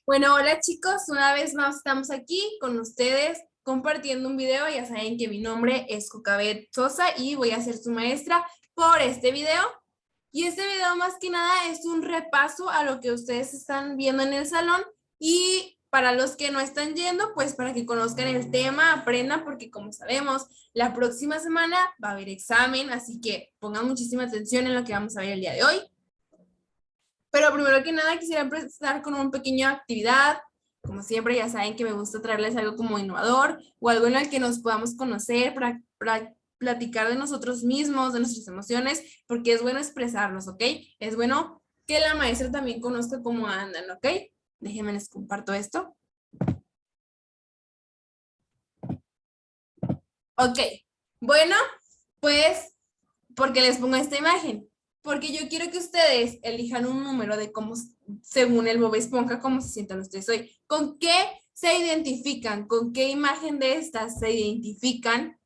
Bueno, hola chicos, una vez más estamos aquí con ustedes compartiendo un video. Ya saben que mi nombre es Cocabet Sosa y voy a ser su maestra por este video. Y este video más que nada es un repaso a lo que ustedes están viendo en el salón y para los que no están yendo, pues para que conozcan el tema, aprendan, porque como sabemos, la próxima semana va a haber examen, así que pongan muchísima atención en lo que vamos a ver el día de hoy. Pero primero que nada quisiera empezar con una pequeña actividad. Como siempre, ya saben que me gusta traerles algo como innovador o algo en el que nos podamos conocer para platicar de nosotros mismos, de nuestras emociones, porque es bueno expresarnos, ¿ok? Es bueno que la maestra también conozca cómo andan, ¿ok? Déjenme les comparto esto. Ok, bueno, pues, ¿por qué les pongo esta imagen? Porque yo quiero que ustedes elijan un número de cómo, según el Bob Esponja, cómo se sientan ustedes hoy. ¿Con qué se identifican? ¿Con qué imagen de estas se identifican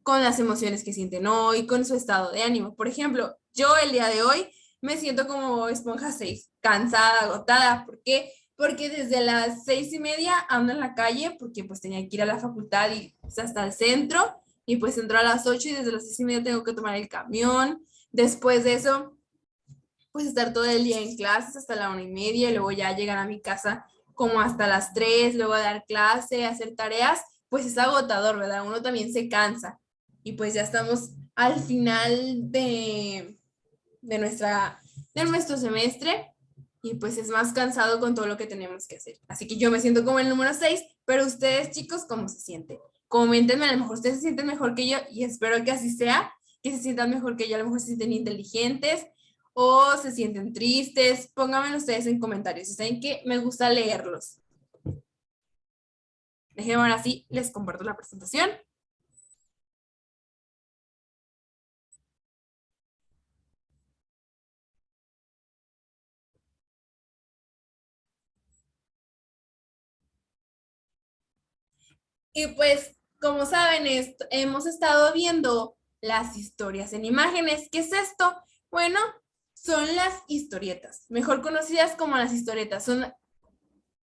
con las emociones que sienten hoy, con su estado de ánimo? Por ejemplo, yo el día de hoy me siento como Bob Esponja 6, cansada, agotada. ¿Por qué? Porque desde las 6:30 ando en la calle, porque pues tenía que ir a la facultad y pues, hasta el centro, y pues entro a las 8 y desde las 6:30 tengo que tomar el camión. Después de eso, pues estar todo el día en clases hasta la 1:30 y luego ya llegar a mi casa como hasta las 3, luego dar clase, hacer tareas, pues es agotador, ¿verdad? Uno también se cansa y pues ya estamos al final de, nuestra, de nuestro semestre y pues es más cansado con todo lo que tenemos que hacer. Así que yo me siento como el número 6, pero ustedes chicos, ¿cómo se sienten? Coméntenme, a lo mejor ustedes se sienten mejor que yo y espero que así sea, que se sientan mejor que yo, a lo mejor se sienten inteligentes o se sienten tristes. Pónganmelo ustedes en comentarios. Si saben que me gusta leerlos. Déjenme ahora sí, les comparto la presentación. Y pues, como saben, hemos estado viendo las historias en imágenes. ¿Qué es esto? Bueno, son las historietas, mejor conocidas como las historietas.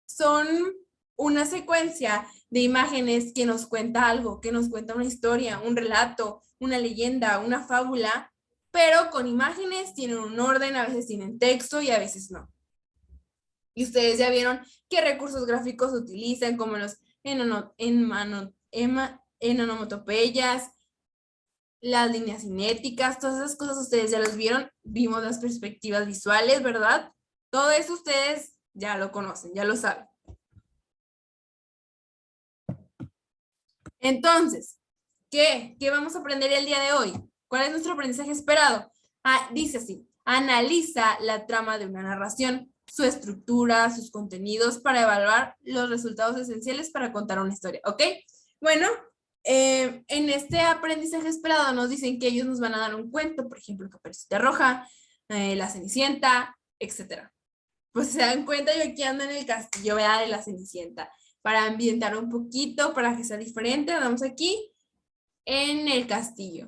Son una secuencia de imágenes que nos cuenta algo, que nos cuenta una historia, un relato, una leyenda, una fábula, pero con imágenes tienen un orden, a veces tienen texto y a veces no. Y ustedes ya vieron qué recursos gráficos utilizan, como los onomatopeyas, las líneas cinéticas, todas esas cosas ustedes ya las vieron, vimos las perspectivas visuales, ¿verdad? Todo eso ustedes ya lo conocen, ya lo saben. Entonces, ¿qué vamos a aprender el día de hoy? ¿Cuál es nuestro aprendizaje esperado? Dice así, analiza la trama de una narración, su estructura, sus contenidos para evaluar los resultados esenciales para contar una historia, ¿ok? Bueno, en este aprendizaje esperado nos dicen que ellos nos van a dar un cuento, por ejemplo, Caperucita Roja, La Cenicienta, etcétera. Pues se dan cuenta, yo aquí ando en el castillo, vea, de la Cenicienta. Para ambientar un poquito, para que sea diferente, andamos aquí en el castillo.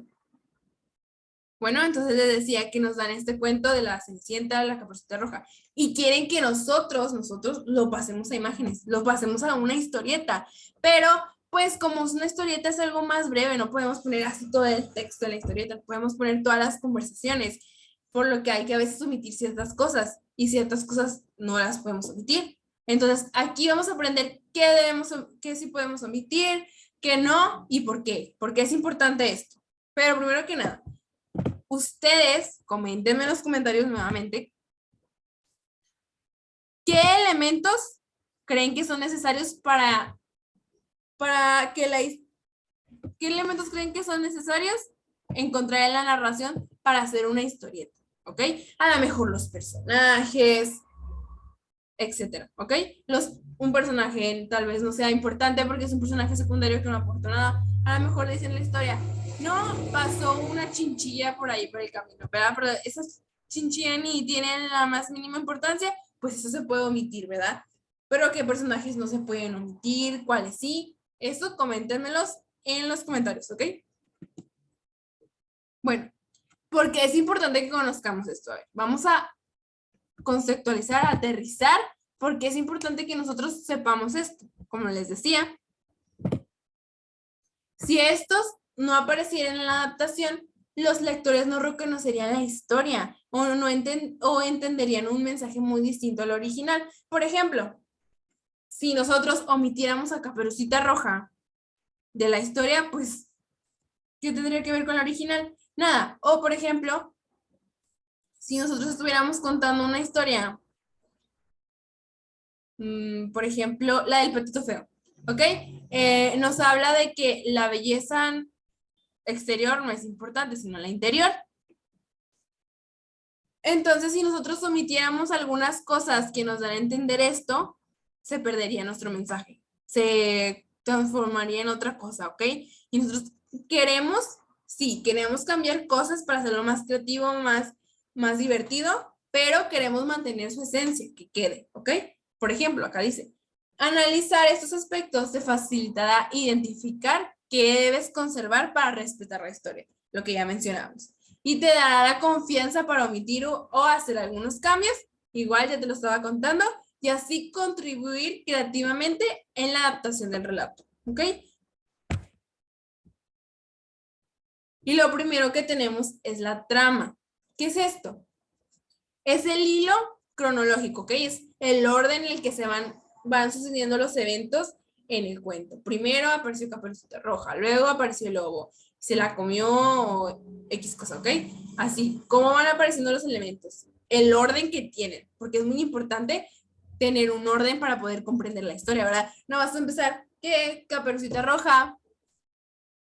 Bueno, entonces les decía que nos dan este cuento de la Cenicienta, la Caperucita Roja, y quieren que nosotros lo pasemos a imágenes, lo pasemos a una historieta, pero pues como una historieta es algo más breve, no podemos poner así todo el texto de la historieta, podemos poner todas las conversaciones, por lo que hay que a veces omitir ciertas cosas, y ciertas cosas no las podemos omitir. Entonces, aquí vamos a aprender qué sí podemos omitir, qué no, y por qué es importante esto. Pero primero que nada, ustedes coméntenme en los comentarios nuevamente qué elementos creen que son necesarios para que qué elementos creen que son necesarios encontrar en la narración para hacer una historieta, ¿ok? A lo mejor los personajes, etcétera, ¿ok? Un personaje tal vez no sea importante porque es un personaje secundario que no aporta nada. A lo mejor dicen en la historia, no, pasó una chinchilla por ahí por el camino, ¿verdad? Pero esas chinchillas ni tienen la más mínima importancia, pues eso se puede omitir, ¿verdad? Pero qué personajes no se pueden omitir, cuáles sí, eso coméntenmelos en los comentarios, ¿ok? Bueno, porque es importante que conozcamos esto. A ver, vamos a conceptualizar, aterrizar porque es importante que nosotros sepamos esto. Como les decía, si estos no aparecieran en la adaptación, los lectores no reconocerían la historia o entenderían un mensaje muy distinto al original. Por ejemplo, si nosotros omitiéramos a Caperucita Roja de la historia, pues, ¿qué tendría que ver con la original? Nada. O, por ejemplo, si nosotros estuviéramos contando una historia, por ejemplo, la del Patito Feo, ¿ok? Nos habla de que la belleza exterior no es importante, sino la interior. Entonces, si nosotros omitiéramos algunas cosas que nos dan a entender esto, se perdería nuestro mensaje, se transformaría en otra cosa, ¿ok? Y nosotros queremos, sí, queremos cambiar cosas para hacerlo más creativo, más divertido, pero queremos mantener su esencia, que quede, ¿ok? Por ejemplo, acá dice, analizar estos aspectos te facilitará identificar qué debes conservar para respetar la historia, lo que ya mencionamos. Y te dará la confianza para omitir o hacer algunos cambios, igual ya te lo estaba contando, y así contribuir creativamente en la adaptación del relato, ¿ok? Y lo primero que tenemos es la trama. ¿Qué es esto? Es el hilo cronológico, ¿ok? Es el orden en el que se van sucediendo los eventos en el cuento. Primero apareció Caperucita Roja, luego apareció el lobo, se la comió X cosa, ¿ok? Así, ¿cómo van apareciendo los elementos? El orden que tienen, porque es muy importante tener un orden para poder comprender la historia, ¿verdad? No vas a empezar que Caperucita Roja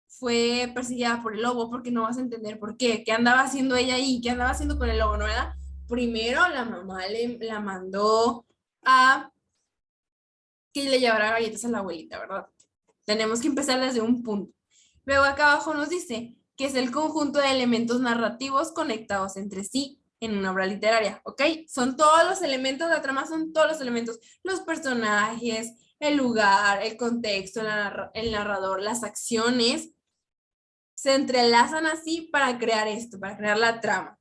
fue perseguida por el lobo porque no vas a entender por qué andaba haciendo ella ahí, qué andaba haciendo con el lobo, ¿no? ¿Verdad? Primero la mamá la mandó a que le llevara galletas a la abuelita, ¿verdad? Tenemos que empezar desde un punto. Luego acá abajo nos dice que es el conjunto de elementos narrativos conectados entre sí en una obra literaria, ¿ok? Son todos los elementos, la trama son todos los elementos, los personajes, el lugar, el contexto, el narrador, las acciones, se entrelazan así para crear esto, para crear la trama.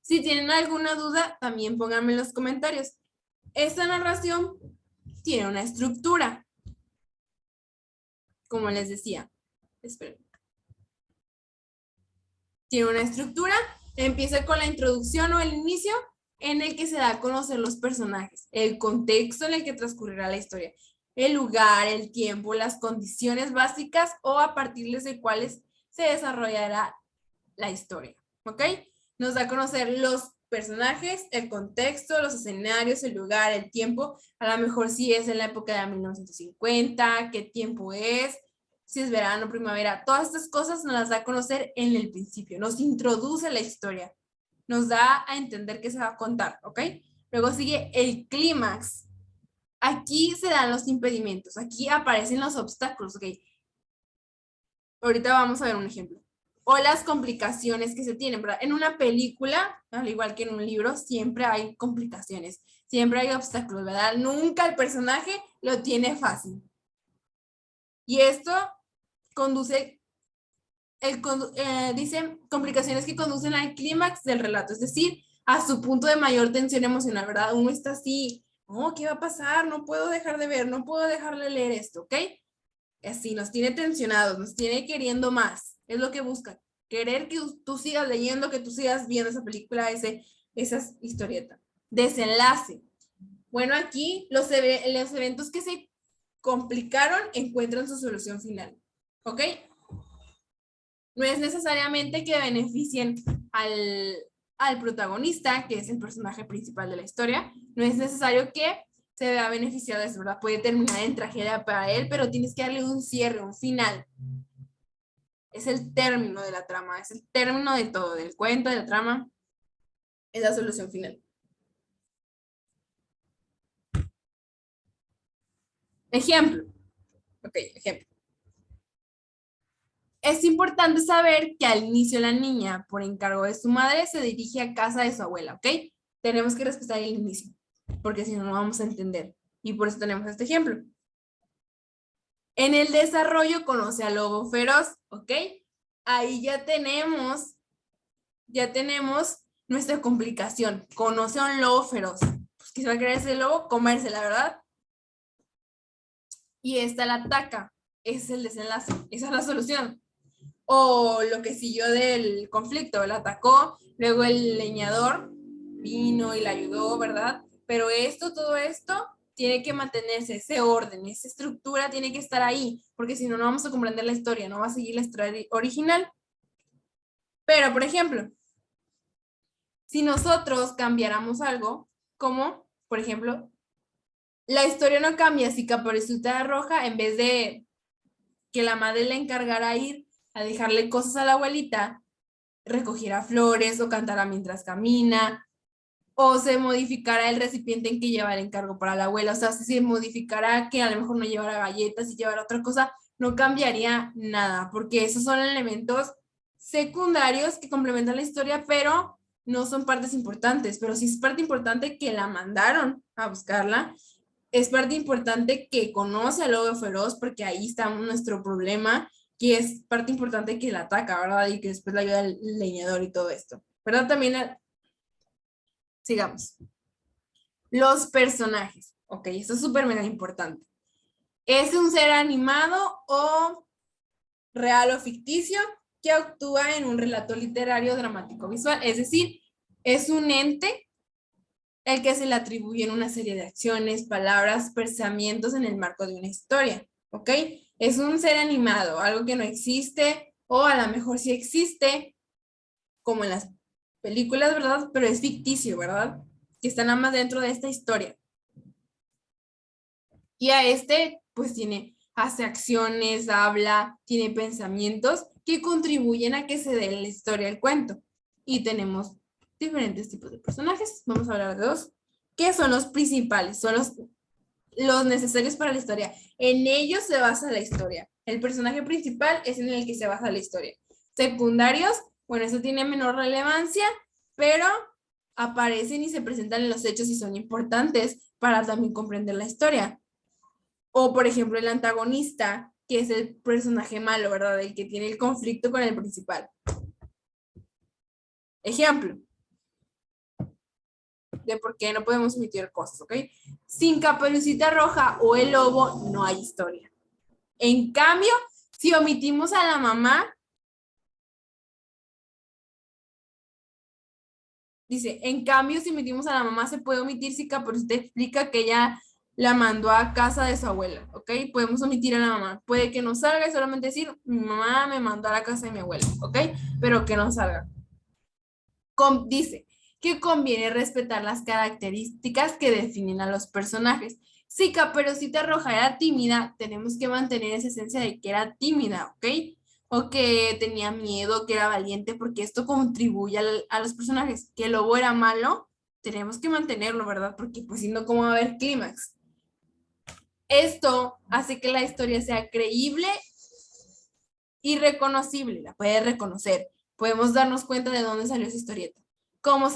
Si tienen alguna duda, también pónganme en los comentarios. Esta narración tiene una estructura, como les decía. Esperen. Tiene una estructura, empieza con la introducción o el inicio en el que se da a conocer los personajes, el contexto en el que transcurrirá la historia, el lugar, el tiempo, las condiciones básicas o a partir de cuáles se desarrollará la historia, ¿ok? Nos da a conocer los personajes, el contexto, los escenarios, el lugar, el tiempo, a lo mejor si es en la época de 1950, qué tiempo es, si es verano, primavera, todas estas cosas nos las da a conocer en el principio, nos introduce la historia, nos da a entender qué se va a contar, ¿ok? Luego sigue el clímax. Aquí se dan los impedimentos, aquí aparecen los obstáculos, ¿ok? Ahorita vamos a ver un ejemplo. O las complicaciones que se tienen, ¿verdad? En una película, al igual que en un libro, siempre hay complicaciones, siempre hay obstáculos, ¿verdad? Nunca el personaje lo tiene fácil. Y esto conduce, dice complicaciones que conducen al clímax del relato, es decir, a su punto de mayor tensión emocional, ¿verdad? Uno está así, oh, ¿qué va a pasar? No puedo dejar de ver, no puedo dejar de leer esto, ¿ok? Así, nos tiene tensionados, nos tiene queriendo más, es lo que busca, querer que tú sigas leyendo, que tú sigas viendo esa película, esa historieta. Desenlace. Bueno, aquí los eventos que se complicaron encuentran su solución final, ¿ok? No es necesariamente que beneficien al protagonista, que es el personaje principal de la historia, no es necesario que se vea beneficiado de eso, ¿verdad? Puede terminar en tragedia para él, pero tienes que darle un cierre, un final. Es el término de la trama, es el término de todo, del cuento, de la trama, es la solución final. Ejemplo. Ok, ejemplo. Es importante saber que al inicio la niña, por encargo de su madre, se dirige a casa de su abuela, ¿ok? Tenemos que respetar el inicio, porque si no, no vamos a entender. Y por eso tenemos este ejemplo. En el desarrollo conoce al lobo feroz, ¿ok? Ahí ya tenemos nuestra complicación. Conoce a un lobo feroz. Pues, ¿qué se va a querer ese lobo? Comerse, la verdad. Y esta la ataca. Ese es el desenlace. Esa es la solución. O lo que siguió del conflicto. La atacó, luego el leñador vino y la ayudó, ¿verdad? Pero todo esto tiene que mantenerse, ese orden, esa estructura tiene que estar ahí, porque si no, no vamos a comprender la historia, no va a seguir la historia original. Pero, por ejemplo, si nosotros cambiáramos algo, como, por ejemplo, la historia no cambia si Caperucita Roja, en vez de que la madre le encargara ir a dejarle cosas a la abuelita, recogiera flores o cantara mientras camina, o se modificara el recipiente en que lleva el encargo para la abuela, o sea, si se modificara que a lo mejor no llevara galletas y llevara otra cosa, no cambiaría nada, porque esos son elementos secundarios que complementan la historia, pero no son partes importantes, pero sí es parte importante que la mandaron a buscarla, es parte importante que conoce al lobo feroz, porque ahí está nuestro problema, que es parte importante que la ataca, ¿verdad? Y que después la ayuda el leñador y todo esto, ¿verdad? También, sigamos. Los personajes. Ok, esto es súper mega importante. ¿Es un ser animado o real o ficticio que actúa en un relato literario dramático visual? Es decir, es un ente el que se le atribuyen una serie de acciones, palabras, pensamientos en el marco de una historia. ¿Ok? Es un ser animado, algo que no existe o a lo mejor sí existe, como en las películas, ¿verdad? Pero es ficticio, ¿verdad? Que está nada más dentro de esta historia. Y a pues hace acciones, habla, tiene pensamientos que contribuyen a que se dé la historia del cuento. Y tenemos diferentes tipos de personajes. Vamos a hablar de dos, que son los principales, son los necesarios para la historia. En ellos se basa la historia. El personaje principal es en el que se basa la historia. Secundarios, bueno, eso tiene menor relevancia, pero aparecen y se presentan en los hechos y son importantes para también comprender la historia. O, por ejemplo, el antagonista, que es el personaje malo, ¿verdad? El que tiene el conflicto con el principal. Ejemplo de por qué no podemos omitir cosas, ¿ok? Sin Caperucita Roja o el lobo no hay historia. En cambio, si omitimos a la mamá, dice, en cambio, si omitimos a la mamá, se puede omitir si Caperucita explica que ella la mandó a casa de su abuela, ¿ok? Podemos omitir a la mamá. Puede que no salga y solamente decir, mi mamá me mandó a la casa de mi abuela, ¿ok? Pero que no salga. Dice que conviene respetar las características que definen a los personajes. Si Caperucita Roja era tímida, tenemos que mantener esa esencia de que era tímida, ¿ok? O que tenía miedo, que era valiente, porque esto contribuye a los personajes. Que el lobo era malo, tenemos que mantenerlo, ¿verdad? Porque pues si no, ¿cómo va a haber clímax? Esto hace que la historia sea creíble y reconocible, la puede reconocer. Podemos darnos cuenta de dónde salió esa historieta. Cómo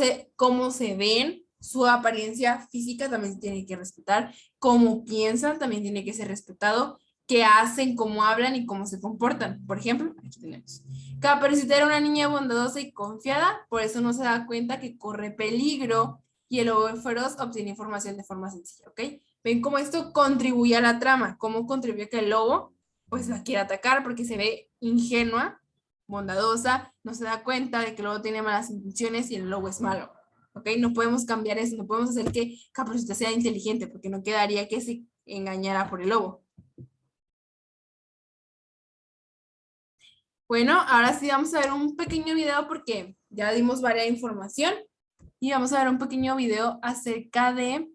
se ven, su apariencia física también se tiene que respetar, cómo piensan también tiene que ser respetado, qué hacen, cómo hablan y cómo se comportan. Por ejemplo, aquí tenemos. Caperucita era una niña bondadosa y confiada, por eso no se da cuenta que corre peligro y el lobo feroz obtiene información de forma sencilla, ¿ok? Ven cómo esto contribuye a la trama, cómo contribuye a que el lobo pues la quiere atacar porque se ve ingenua, bondadosa, no se da cuenta de que el lobo tiene malas intenciones y el lobo es malo. ¿Ok? No podemos cambiar eso, no podemos hacer que Caperucita sea inteligente porque no quedaría que se engañara por el lobo. Bueno, ahora sí vamos a ver un pequeño video porque ya dimos varias información y vamos a ver un pequeño video acerca de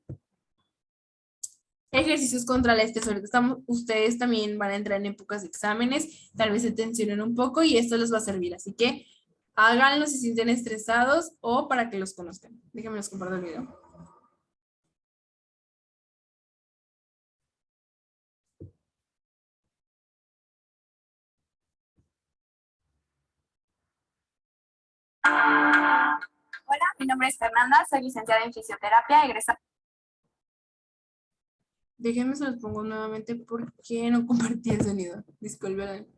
ejercicios contra la estrés. Ahorita ustedes también van a entrar en épocas de exámenes, tal vez se tensionen un poco y esto les va a servir. Así que háganlo si se sienten estresados o para que los conozcan. Déjenme les comparto el video. Hola, mi nombre es Fernanda, soy licenciada en fisioterapia, egresada. Déjenme se los pongo nuevamente porque no compartí el sonido. Disculpen.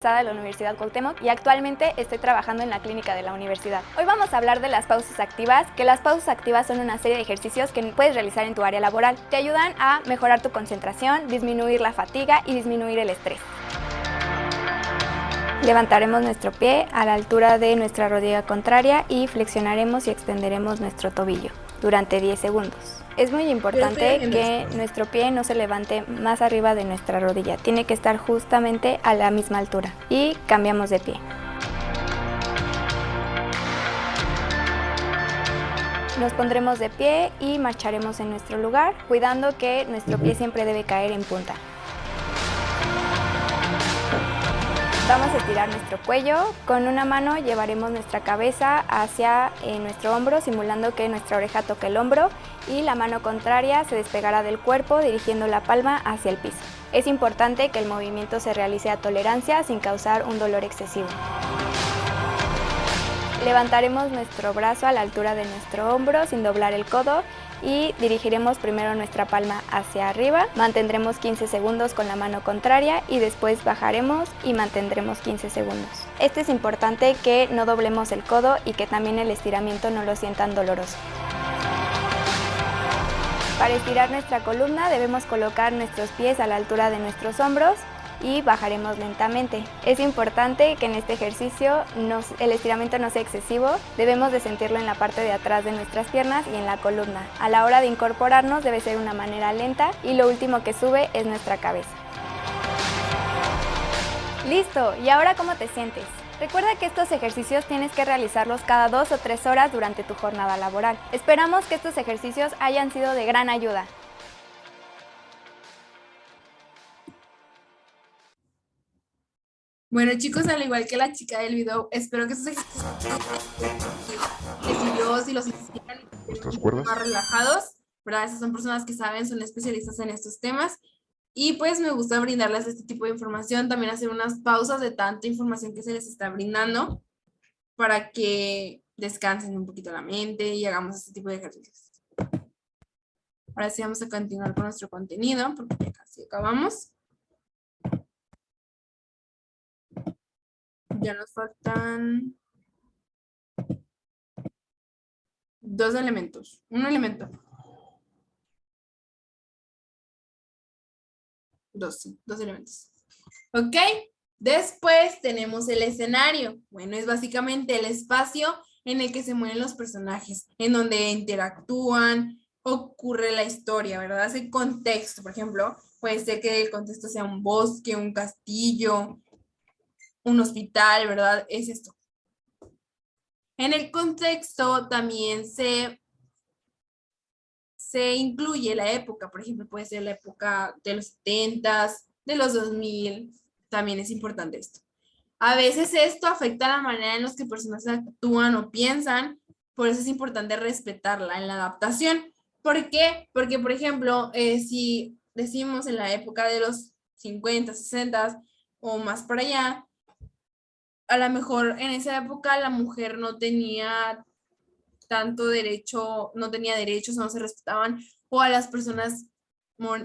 egresada de la Universidad Cuauhtémoc y actualmente estoy trabajando en la clínica de la universidad. Hoy vamos a hablar de las pausas activas, que las pausas activas son una serie de ejercicios que puedes realizar en tu área laboral. Te ayudan a mejorar tu concentración, disminuir la fatiga y disminuir el estrés. Levantaremos nuestro pie a la altura de nuestra rodilla contraria y flexionaremos y extenderemos nuestro tobillo durante 10 segundos. Es muy importante que nuestro pie no se levante más arriba de nuestra rodilla, tiene que estar justamente a la misma altura. Y cambiamos de pie. Nos pondremos de pie y marcharemos en nuestro lugar, cuidando que nuestro pie siempre debe caer en punta. Vamos a estirar nuestro cuello, con una mano llevaremos nuestra cabeza hacia nuestro hombro, simulando que nuestra oreja toca el hombro y la mano contraria se despegará del cuerpo dirigiendo la palma hacia el piso. Es importante que el movimiento se realice a tolerancia sin causar un dolor excesivo. Levantaremos nuestro brazo a la altura de nuestro hombro sin doblar el codo y dirigiremos primero nuestra palma hacia arriba, mantendremos 15 segundos con la mano contraria y después bajaremos y mantendremos 15 segundos. Esto es importante, que no doblemos el codo y que también el estiramiento no lo sientan doloroso. Para estirar nuestra columna debemos colocar nuestros pies a la altura de nuestros hombros y bajaremos lentamente. Es importante que en este ejercicio el estiramiento no sea excesivo, debemos de sentirlo en la parte de atrás de nuestras piernas y en la columna. A la hora de incorporarnos debe ser una manera lenta y lo último que sube es nuestra cabeza. ¡Listo! ¿Y ahora cómo te sientes? Recuerda que estos ejercicios tienes que realizarlos cada 2 o 3 horas durante tu jornada laboral. Esperamos que estos ejercicios hayan sido de gran ayuda. Bueno, chicos, al igual que la chica del video, espero que estos ejercicios les sirvió, si los hicieran y estén un poco más relajados, ¿verdad? Esas son personas que saben, son especialistas en estos temas. Y pues me gusta brindarles este tipo de información, también hacer unas pausas de tanta información que se les está brindando para que descansen un poquito la mente y hagamos este tipo de ejercicios. Ahora sí vamos a continuar con nuestro contenido porque ya casi acabamos. Ya nos faltan 2 elementos. Un elemento. 2 elementos. ¿Ok? Después tenemos el escenario. Bueno, es básicamente el espacio en el que se mueven los personajes, en donde interactúan, ocurre la historia, ¿verdad? Ese contexto, por ejemplo, puede ser que el contexto sea un bosque, un castillo, un hospital, ¿verdad? Es esto. En el contexto también se incluye la época, por ejemplo, puede ser la época de los 70s, de los 2000, también es importante esto. A veces esto afecta la manera en la que personas actúan o piensan, por eso es importante respetarla en la adaptación. ¿Por qué? Porque, por ejemplo, si decimos en la época de los 50, 60 o más para allá, a lo mejor en esa época la mujer no tenía tanto derecho, no tenía derechos, no se respetaban, o a las personas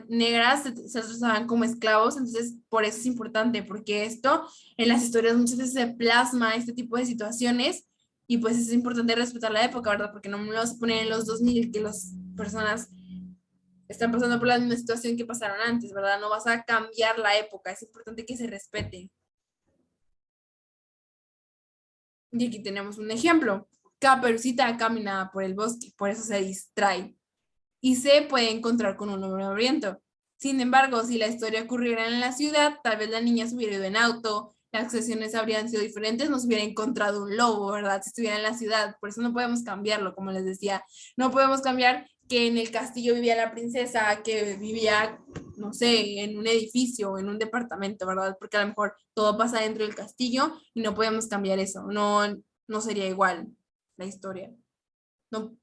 negras se trataban como esclavos, entonces por eso es importante, porque esto en las historias muchas veces se plasma este tipo de situaciones y pues es importante respetar la época, ¿verdad? Porque no me vas a poner en los 2000 que las personas están pasando por la misma situación que pasaron antes, ¿verdad? No vas a cambiar la época, es importante que se respete. Y aquí tenemos un ejemplo. Caperucita caminaba por el bosque, por eso se distrae y se puede encontrar con un hombre hambriento. Sin embargo, si la historia ocurriera en la ciudad, tal vez la niña se hubiera ido en auto, las acciones habrían sido diferentes, nos hubiera encontrado un lobo, ¿verdad? Si estuviera en la ciudad, por eso no podemos cambiarlo, como les decía, no podemos cambiar que en el castillo vivía la princesa, que vivía, no sé, en un edificio, en un departamento, ¿verdad? Porque a lo mejor todo pasa dentro del castillo y no podemos cambiar eso, no sería igual la historia. No,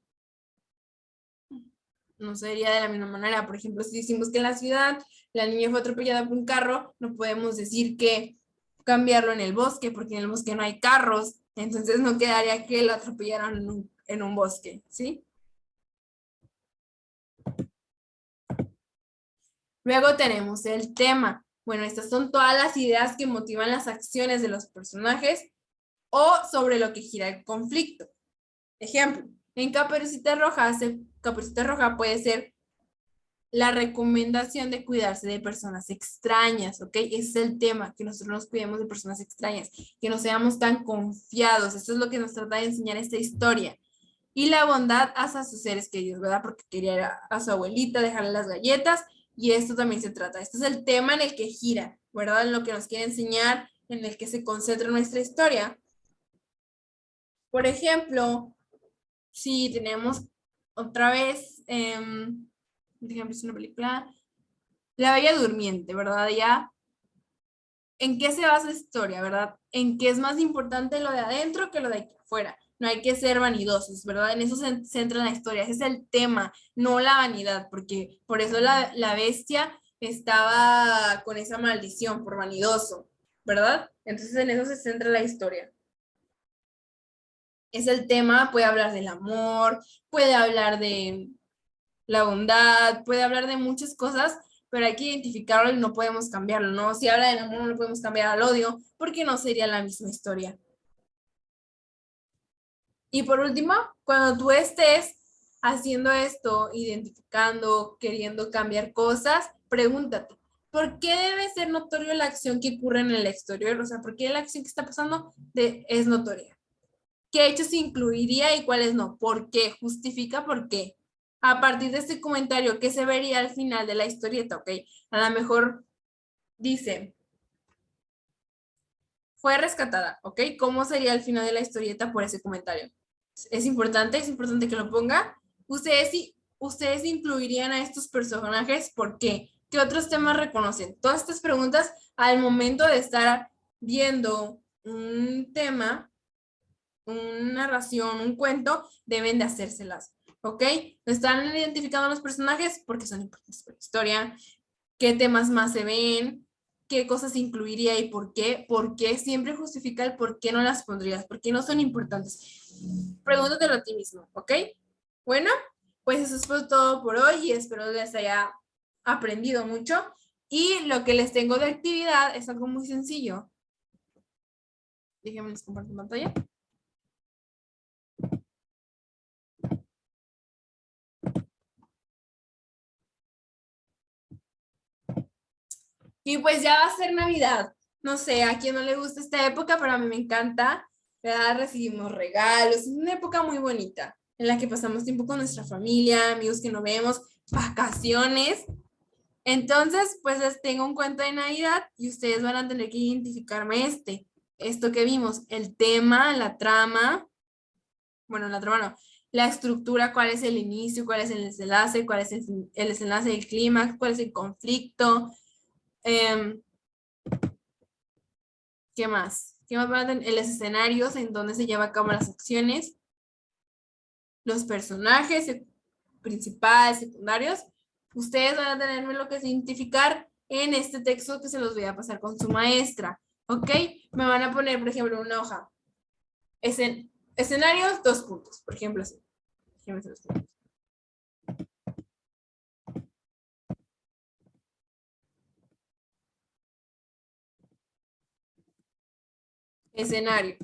no sería de la misma manera. Por ejemplo, si decimos que en la ciudad la niña fue atropellada por un carro, no podemos decir que cambiarlo en el bosque, porque en el bosque no hay carros, entonces no quedaría que lo atropellaran en un bosque, ¿sí? Luego tenemos el tema. Bueno, estas son todas las ideas que motivan las acciones de los personajes o sobre lo que gira el conflicto. Ejemplo, en Caperucita Roja, Caperucita Roja puede ser la recomendación de cuidarse de personas extrañas, ¿ok? Ese es el tema, que nosotros nos cuidemos de personas extrañas, que no seamos tan confiados. Eso es lo que nos trata de enseñar esta historia. Y la bondad hacia sus seres queridos, ¿verdad? Porque quería ir a su abuelita, dejarle las galletas, y esto también se trata. Este es el tema en el que gira, ¿verdad? En lo que nos quiere enseñar, en el que se concentra nuestra historia. Por ejemplo, si tenemos otra vez, déjame ver una película, La Bella Durmiente, ¿verdad? Ya, ¿en qué se basa la historia, verdad? En qué es más importante lo de adentro que lo de aquí afuera. No hay que ser vanidosos, ¿verdad? En eso se centra la historia. Ese es el tema, no la vanidad, porque por eso la bestia estaba con esa maldición por vanidoso, ¿verdad? Entonces en eso se centra la historia. Es el tema, puede hablar del amor, puede hablar de la bondad, puede hablar de muchas cosas, pero hay que identificarlo y no podemos cambiarlo, ¿no? Si habla del amor, no lo podemos cambiar al odio, porque no sería la misma historia. Y por último, cuando tú estés haciendo esto, identificando, queriendo cambiar cosas, pregúntate, ¿por qué debe ser notorio la acción que ocurre en el exterior? O sea, ¿por qué la acción que está pasando es notoria? ¿Qué hechos incluiría y cuáles no? ¿Por qué? Justifica por qué. A partir de este comentario, ¿qué se vería al final de la historieta? ¿Ok? A lo mejor dice, fue rescatada, ¿ok? ¿Cómo sería el final de la historieta por ese comentario? Es importante que lo ponga. Ustedes incluirían a estos personajes, ¿por qué? ¿Qué otros temas reconocen? Todas estas preguntas al momento de estar viendo un tema, una narración, un cuento, deben de hacérselas, ¿ok? Están identificando los personajes porque son importantes para la historia, qué temas más se ven, qué cosas incluiría y por qué siempre justifica el por qué no las pondrías, por qué no son importantes. Pregúntatelo a ti mismo, ¿ok? Bueno, pues eso es todo por hoy y espero les haya aprendido mucho. Y lo que les tengo de actividad es algo muy sencillo. Déjenme les comparto pantalla. Y pues ya va a ser Navidad. No sé, a quien no le gusta esta época, pero a mí me encanta. ¿Verdad? Recibimos regalos. Es una época muy bonita en la que pasamos tiempo con nuestra familia, amigos que no vemos, vacaciones. Entonces, pues les tengo un cuento de Navidad y ustedes van a tener que identificarme esto que vimos, el tema, la trama, bueno, la trama no, la estructura, cuál es el inicio, cuál es el desenlace, cuál es el desenlace del clímax, cuál es el conflicto, ¿qué más? ¿Qué más van a tener? Los escenarios en donde se lleva a cabo las acciones, los personajes principales, secundarios. Ustedes van a tenerme lo que es identificar en este texto que se los voy a pasar con su maestra, ¿ok? Me van a poner, por ejemplo, una hoja. Escenarios, 2 puntos, por ejemplo, así. Escenario,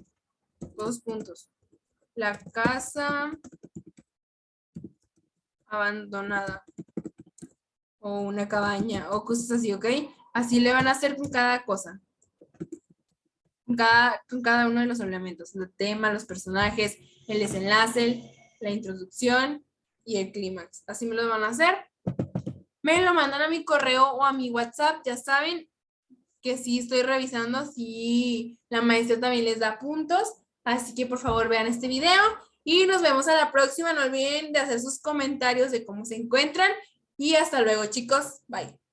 2 puntos. La casa abandonada o una cabaña o cosas así, ¿ok? Así le van a hacer con cada cosa. Con cada uno de los elementos. El tema, los personajes, el desenlace, la introducción y el clímax. Así me lo van a hacer. Me lo mandan a mi correo o a mi WhatsApp. Ya saben que sí estoy revisando si la maestra también les da puntos. Así que por favor vean este video y nos vemos a la próxima. No olviden de hacer sus comentarios de cómo se encuentran y hasta luego, chicos. Bye.